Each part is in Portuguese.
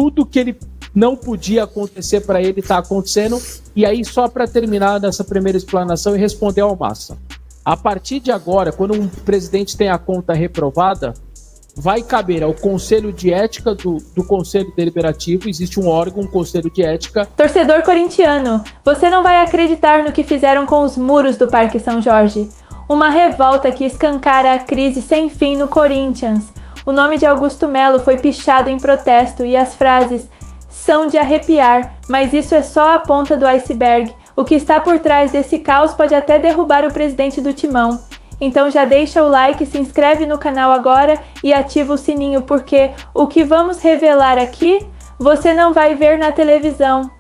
tudo que ele não podia acontecer para ele está acontecendo. E aí, só para terminar nessa primeira explanação e responder ao Massa. A partir de agora, quando um presidente tem a conta reprovada, vai caber ao Conselho de Ética do Conselho Deliberativo, existe um órgão, um Conselho de Ética. Torcedor corintiano, você não vai acreditar no que fizeram com os muros do Parque São Jorge. Uma revolta que escancara a crise sem fim no Corinthians. O nome de Augusto Melo foi pichado em protesto e as frases são de arrepiar, mas isso é só a ponta do iceberg. O que está por trás desse caos pode até derrubar o presidente do Timão. Então já deixa o like, se inscreve no canal agora e ativa o sininho, porque o que vamos revelar aqui, você não vai ver na televisão.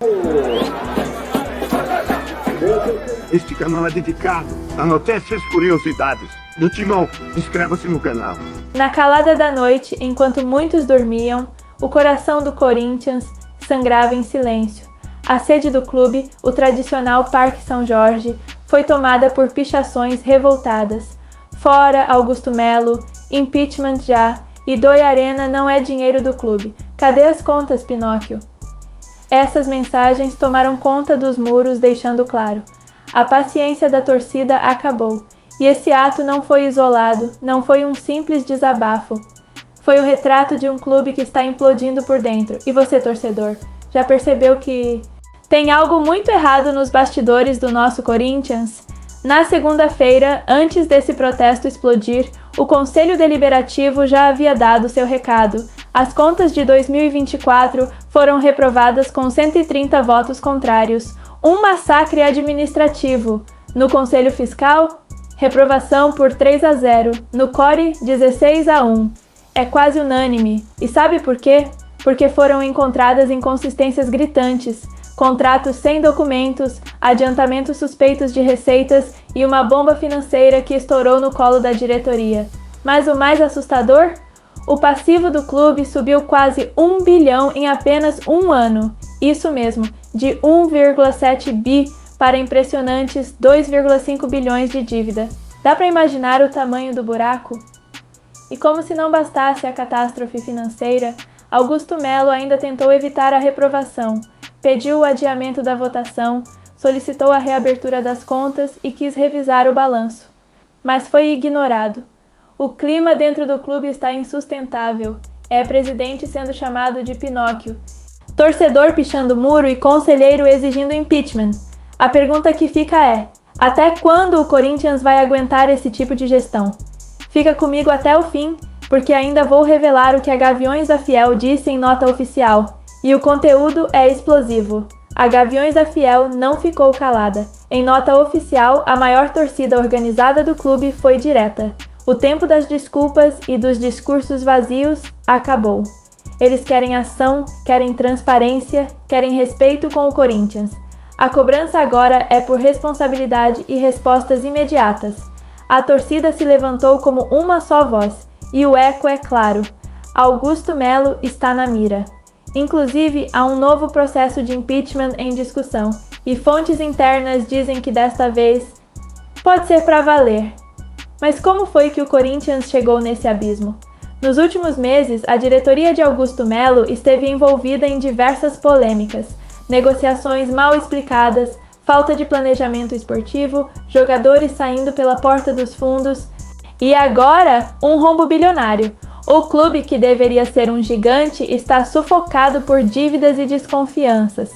Este canal é dedicado a notícias e curiosidades do Timão. Inscreva-se no canal. Na calada da noite, enquanto muitos dormiam, o coração do Corinthians sangrava em silêncio. A sede do clube, o tradicional Parque São Jorge, foi tomada por pichações revoltadas. Fora Augusto Melo, impeachment já, e Doi Arena não é dinheiro do clube. Cadê as contas, Pinóquio? Essas mensagens tomaram conta dos muros, deixando claro: a paciência da torcida acabou. E esse ato não foi isolado, não foi um simples desabafo. Foi o retrato de um clube que está implodindo por dentro. E você, torcedor, já percebeu que tem algo muito errado nos bastidores do nosso Corinthians? Na segunda-feira, antes desse protesto explodir, o Conselho Deliberativo já havia dado seu recado. As contas de 2024 foram reprovadas com 130 votos contrários. Um massacre administrativo. No Conselho Fiscal, reprovação por 3-0. No CORE, 16-1. É quase unânime. E sabe por quê? Porque foram encontradas inconsistências gritantes. Contratos sem documentos, adiantamentos suspeitos de receitas e uma bomba financeira que estourou no colo da diretoria. Mas o mais assustador? O passivo do clube subiu quase 1 bilhão em apenas um ano. Isso mesmo, de 1,7 bi para impressionantes 2,5 bilhões de dívida. Dá para imaginar o tamanho do buraco? E como se não bastasse a catástrofe financeira, Augusto Melo ainda tentou evitar a reprovação. Pediu o adiamento da votação, solicitou a reabertura das contas e quis revisar o balanço. Mas foi ignorado. O clima dentro do clube está insustentável. É presidente sendo chamado de Pinóquio, torcedor pichando muro e conselheiro exigindo impeachment. A pergunta que fica é: até quando o Corinthians vai aguentar esse tipo de gestão? Fica comigo até o fim, porque ainda vou revelar o que a Gaviões da Fiel disse em nota oficial. E o conteúdo é explosivo. A Gaviões da Fiel não ficou calada. Em nota oficial, a maior torcida organizada do clube foi direta. O tempo das desculpas e dos discursos vazios acabou. Eles querem ação, querem transparência, querem respeito com o Corinthians. A cobrança agora é por responsabilidade e respostas imediatas. A torcida se levantou como uma só voz, e o eco é claro: Augusto Melo está na mira. Inclusive, há um novo processo de impeachment em discussão, e fontes internas dizem que desta vez pode ser para valer. Mas como foi que o Corinthians chegou nesse abismo? Nos últimos meses, a diretoria de Augusto Melo esteve envolvida em diversas polêmicas, negociações mal explicadas, falta de planejamento esportivo, jogadores saindo pela porta dos fundos e agora um rombo bilionário. O clube, que deveria ser um gigante, está sufocado por dívidas e desconfianças.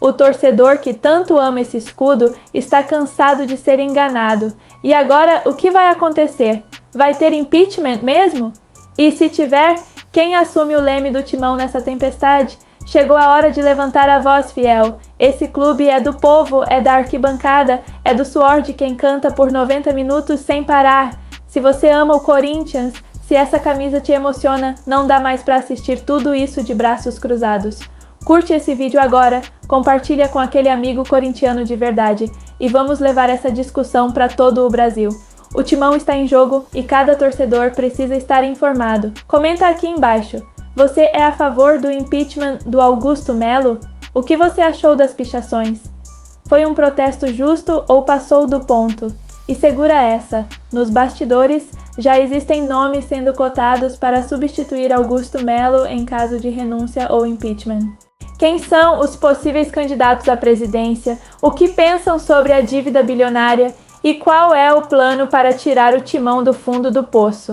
O torcedor, que tanto ama esse escudo, está cansado de ser enganado. E agora, o que vai acontecer? Vai ter impeachment mesmo? E se tiver, quem assume o leme do Timão nessa tempestade? Chegou a hora de levantar a voz, fiel. Esse clube é do povo, é da arquibancada, é do suor de quem canta por 90 minutos sem parar. Se você ama o Corinthians, se essa camisa te emociona, não dá mais para assistir tudo isso de braços cruzados. Curte esse vídeo agora, compartilha com aquele amigo corintiano de verdade e vamos levar essa discussão para todo o Brasil. O Timão está em jogo e cada torcedor precisa estar informado. Comenta aqui embaixo. Você é a favor do impeachment do Augusto Melo? O que você achou das pichações? Foi um protesto justo ou passou do ponto? E segura essa, nos bastidores, já existem nomes sendo cotados para substituir Augusto Melo em caso de renúncia ou impeachment. Quem são os possíveis candidatos à presidência? O que pensam sobre a dívida bilionária? E qual é o plano para tirar o timão do fundo do poço?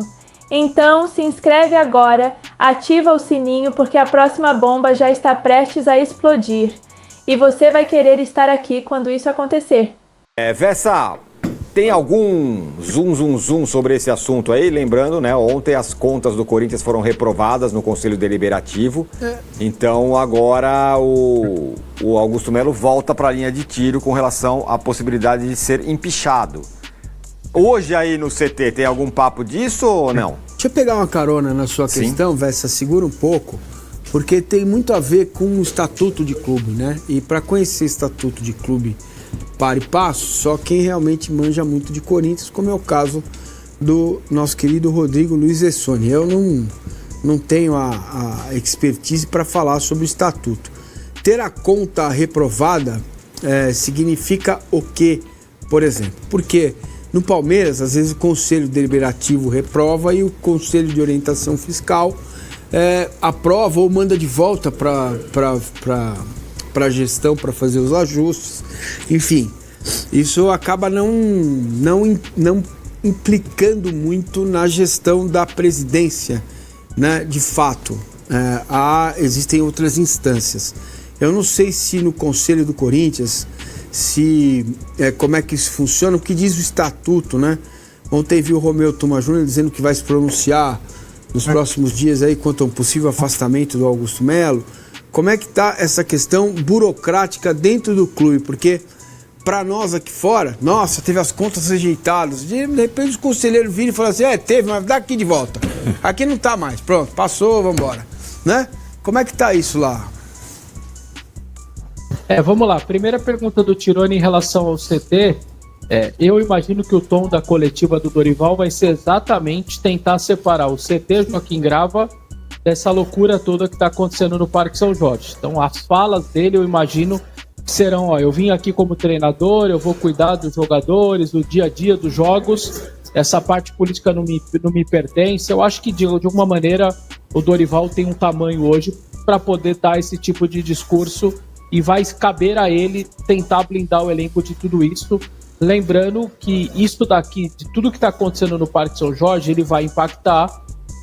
Então, se inscreve agora, ativa o sininho porque a próxima bomba já está prestes a explodir. E você vai querer estar aqui quando isso acontecer. Vessa, tem algum zoom sobre esse assunto aí? Lembrando, né, ontem as contas do Corinthians foram reprovadas no Conselho Deliberativo. Então agora o Augusto Melo volta para a linha de tiro com relação à possibilidade de ser empichado. Hoje aí no CT tem algum papo disso ou não? Deixa eu pegar uma carona na sua questão, Vessa, segura um pouco, porque tem muito a ver com o estatuto de clube, né? E para conhecer estatuto de clube para e passo, só quem realmente manja muito de Corinthians, como é o caso do nosso querido Rodrigo Luiz Essoni. Eu não tenho a expertise para falar sobre o estatuto. Ter a conta reprovada significa o quê, por exemplo? Porque no Palmeiras, às vezes o Conselho Deliberativo reprova e o Conselho de Orientação Fiscal aprova ou manda de volta para a gestão para fazer os ajustes. Enfim, isso acaba não implicando muito na gestão da presidência, né? De fato, existem outras instâncias. Eu não sei se no Conselho do Corinthians, como é que isso funciona, o que diz o estatuto, né? Ontem vi o Romeu Tuma Júnior dizendo que vai se pronunciar nos próximos dias aí quanto a um possível afastamento do Augusto Melo. Como é que está essa questão burocrática dentro do clube? Porque para nós aqui fora, nossa, teve as contas rejeitadas. De repente os conselheiros viram e falaram assim, teve, mas dá aqui de volta. Aqui não tá mais, pronto, passou, vamos embora. Né? Como é que tá isso lá? Vamos lá. Primeira pergunta do Tironi em relação ao CT. Eu imagino que o tom da coletiva do Dorival vai ser exatamente tentar separar o CT Joaquim Grava dessa loucura toda que está acontecendo no Parque São Jorge. Então as falas dele, eu imagino, serão, eu vim aqui como treinador, eu vou cuidar dos jogadores, do dia a dia dos jogos, essa parte política não me pertence. Eu acho que de alguma maneira o Dorival tem um tamanho hoje para poder dar esse tipo de discurso e vai caber a ele tentar blindar o elenco de tudo isso. Lembrando que isso daqui, de tudo que está acontecendo no Parque São Jorge, ele vai impactar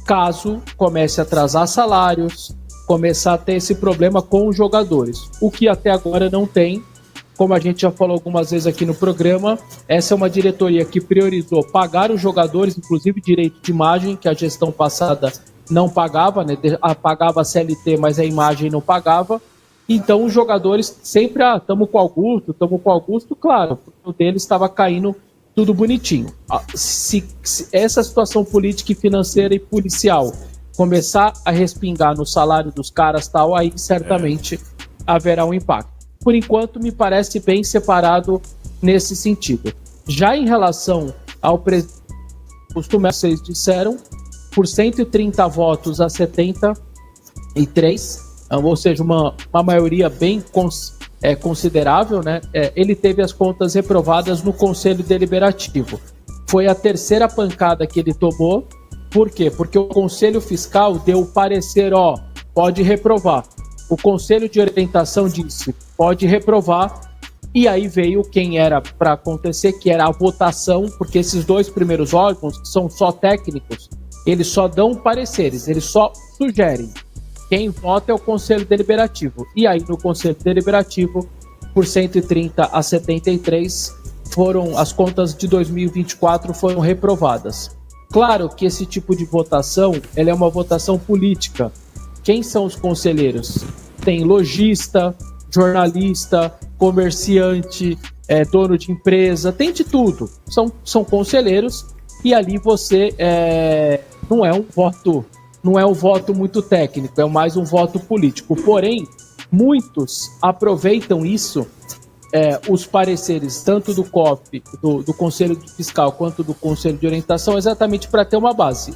caso comece a atrasar salários, começar a ter esse problema com os jogadores. O que até agora não tem, como a gente já falou algumas vezes aqui no programa, essa é uma diretoria que priorizou pagar os jogadores, inclusive direito de imagem, que a gestão passada não pagava, né? Pagava a CLT, mas a imagem não pagava. Então os jogadores sempre, estamos com o Augusto, claro, o dele estava caindo tudo bonitinho. Se essa situação política e financeira e policial começar a respingar no salário dos caras, tal, aí certamente haverá um impacto. Por enquanto, me parece bem separado nesse sentido. Já em relação ao presidente, vocês disseram, por 130 votos a 73, ou seja, uma maioria bem considerável, né? Ele teve as contas reprovadas no Conselho Deliberativo. Foi a terceira pancada que ele tomou. Por quê? Porque o Conselho Fiscal deu o parecer, pode reprovar. O Conselho de Orientação disse, pode reprovar. E aí veio quem era para acontecer, que era a votação, porque esses dois primeiros órgãos, que são só técnicos, eles só dão pareceres, eles só sugerem. Quem vota é o Conselho Deliberativo. E aí, no Conselho Deliberativo, por 130 a 73, as contas de 2024 foram reprovadas. Claro que esse tipo de votação, ela é uma votação política. Quem são os conselheiros? Tem lojista, jornalista, comerciante, dono de empresa, tem de tudo. São conselheiros e ali você não é um voto muito técnico, é mais um voto político. Porém, muitos aproveitam isso, os pareceres, tanto do COF, do Conselho Fiscal, quanto do Conselho de Orientação, exatamente para ter uma base.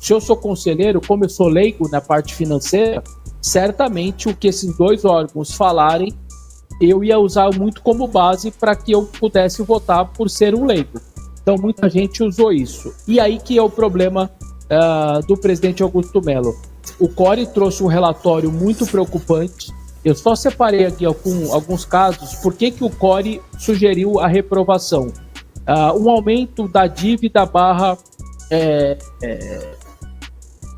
Se eu sou conselheiro, como eu sou leigo na parte financeira, certamente o que esses dois órgãos falarem, eu ia usar muito como base para que eu pudesse votar por ser um leigo. Então muita gente usou isso. E aí que é o problema do presidente Augusto Melo. O CORE trouxe um relatório muito preocupante. Eu só separei aqui alguns casos. Por que o CORE sugeriu a reprovação? Um aumento da dívida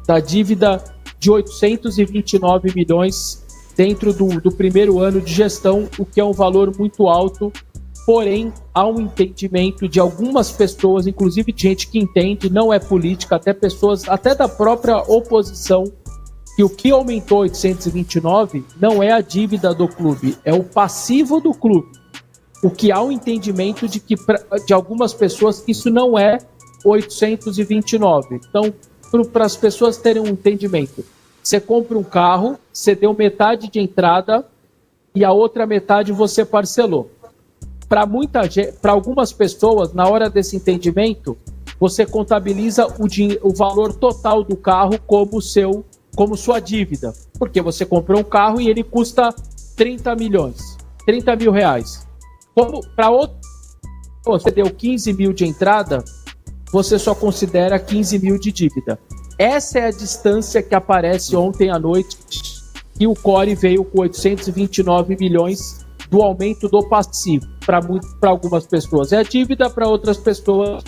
da dívida de 829 milhões dentro do primeiro ano de gestão, o que é um valor muito alto. Porém, há um entendimento de algumas pessoas, inclusive de gente que entende, não é política, até pessoas, até da própria oposição, que o que aumentou 829 não é a dívida do clube, é o passivo do clube. O que há um entendimento de algumas pessoas que isso não é 829. Então, para as pessoas terem um entendimento, você compra um carro, você deu metade de entrada e a outra metade você parcelou. Para algumas pessoas, na hora desse entendimento, você contabiliza o valor total do carro como sua dívida. Porque você comprou um carro e ele custa 30 mil reais. Como para outro, você deu 15 mil de entrada, você só considera 15 mil de dívida. Essa é a distância que aparece ontem à noite, e o CORE veio com 829 milhões do aumento do passivo. Para algumas pessoas é a dívida, para outras pessoas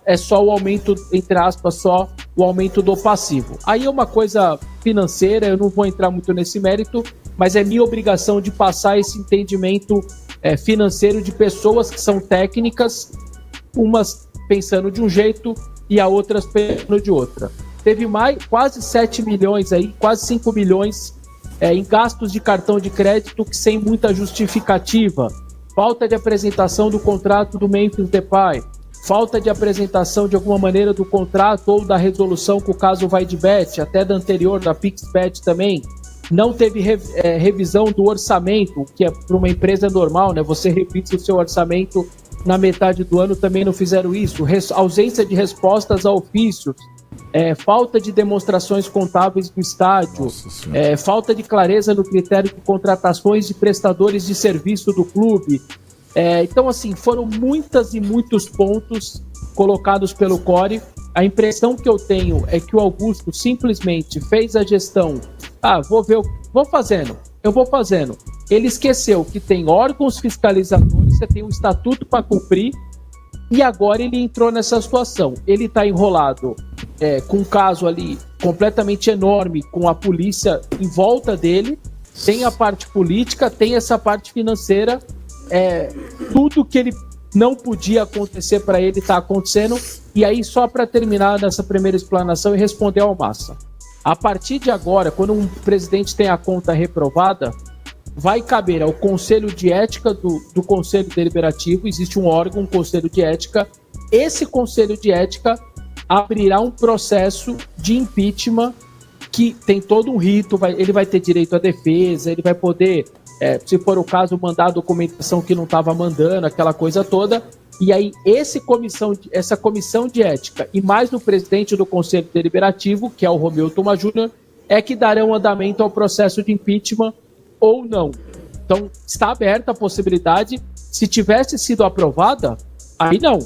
é só o aumento, entre aspas, só o aumento do passivo. Aí é uma coisa financeira, eu não vou entrar muito nesse mérito, mas é minha obrigação de passar esse entendimento financeiro de pessoas que são técnicas, umas pensando de um jeito e a outras pensando de outra. Teve quase 7 milhões aí, quase 5 milhões em gastos de cartão de crédito que sem muita justificativa. Falta de apresentação do contrato do Memphis Depay, falta de apresentação de alguma maneira do contrato ou da resolução com o caso VideBet, até da anterior, da PixBet também. Não teve revisão do orçamento, que é para uma empresa normal, né? Você revisa o seu orçamento na metade do ano, também não fizeram isso. Ausência de respostas a ofícios, falta de demonstrações contábeis do estádio, falta de clareza no critério de contratações de prestadores de serviço do clube. Então, assim, foram muitos pontos colocados pelo CORE. A impressão que eu tenho é que o Augusto simplesmente fez a gestão. Vou fazendo. Ele esqueceu que tem órgãos fiscalizadores, você tem um estatuto para cumprir, e agora ele entrou nessa situação. Ele está enrolado com um caso ali completamente enorme, com a polícia em volta dele, tem a parte política, tem essa parte financeira, tudo que ele não podia acontecer para ele está acontecendo. E aí, só para terminar nessa primeira explanação e responder ao Massa. A partir de agora, quando um presidente tem a conta reprovada, vai caber ao Conselho de Ética do Conselho Deliberativo, existe um órgão, um Conselho de Ética. Esse Conselho de Ética abrirá um processo de impeachment que tem todo um rito, ele vai ter direito à defesa, ele vai poder, se for o caso, mandar a documentação que não estava mandando, aquela coisa toda. E aí essa comissão de ética e mais o presidente do Conselho Deliberativo, que é o Romeu Thoma Júnior, é que darão andamento ao processo de impeachment ou não. Então está aberta a possibilidade. Se tivesse sido aprovada, aí não.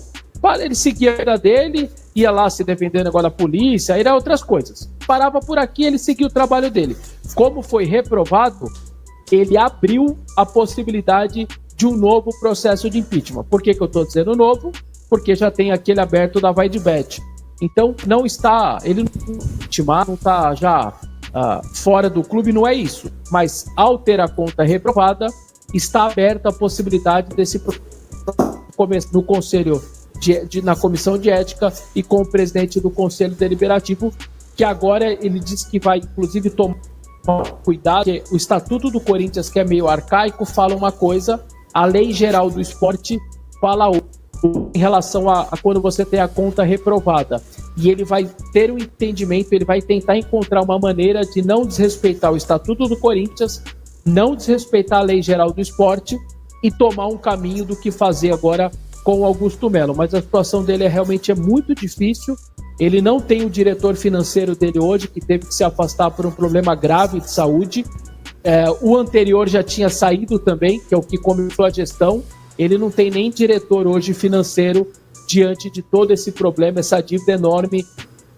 Ele seguia a vida dele, ia lá se defendendo agora da polícia, aí era outras coisas. Parava por aqui, ele seguia o trabalho dele. Como foi reprovado, ele abriu a possibilidade de um novo processo de impeachment. Por que eu estou dizendo novo? Porque já tem aquele aberto da VideBet. Então, ele não está já fora do clube, não é isso. Mas, ao ter a conta reprovada, está aberta a possibilidade desse no Conselho, na Comissão de Ética e com o presidente do Conselho Deliberativo, que agora ele disse que vai, inclusive, tomar cuidado. O Estatuto do Corinthians, que é meio arcaico, fala uma coisa, a Lei Geral do Esporte fala outra, em relação a quando você tem a conta reprovada. E ele vai ter um entendimento, ele vai tentar encontrar uma maneira de não desrespeitar o Estatuto do Corinthians, não desrespeitar a Lei Geral do Esporte e tomar um caminho do que fazer agora com o Augusto Melo. Mas a situação dele realmente é muito difícil. Ele não tem o diretor financeiro dele hoje, que teve que se afastar por um problema grave de saúde. O anterior já tinha saído também, que é o que começou a gestão. Ele não tem nem diretor hoje financeiro diante de todo esse problema, essa dívida enorme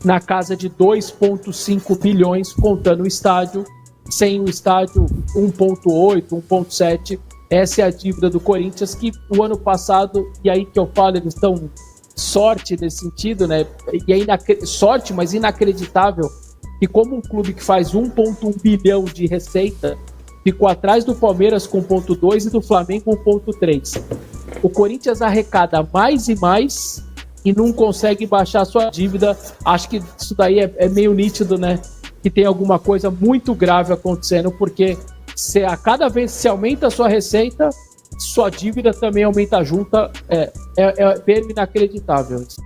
na casa de 2,5 bilhões, contando o estádio, sem o estádio 1,8, 1,7. Essa é a dívida do Corinthians, que o ano passado, e aí que eu falo, eles estão sorte nesse sentido, né? E é sorte, mas inacreditável, que como um clube que faz 1,1 bilhão de receita, ficou atrás do Palmeiras com 1,2 e do Flamengo com 1,3. O Corinthians arrecada mais e mais e não consegue baixar a sua dívida. Acho que isso daí é meio nítido, né? Que tem alguma coisa muito grave acontecendo, porque a cada vez que se aumenta a sua receita, sua dívida também aumenta junto. É inacreditável isso.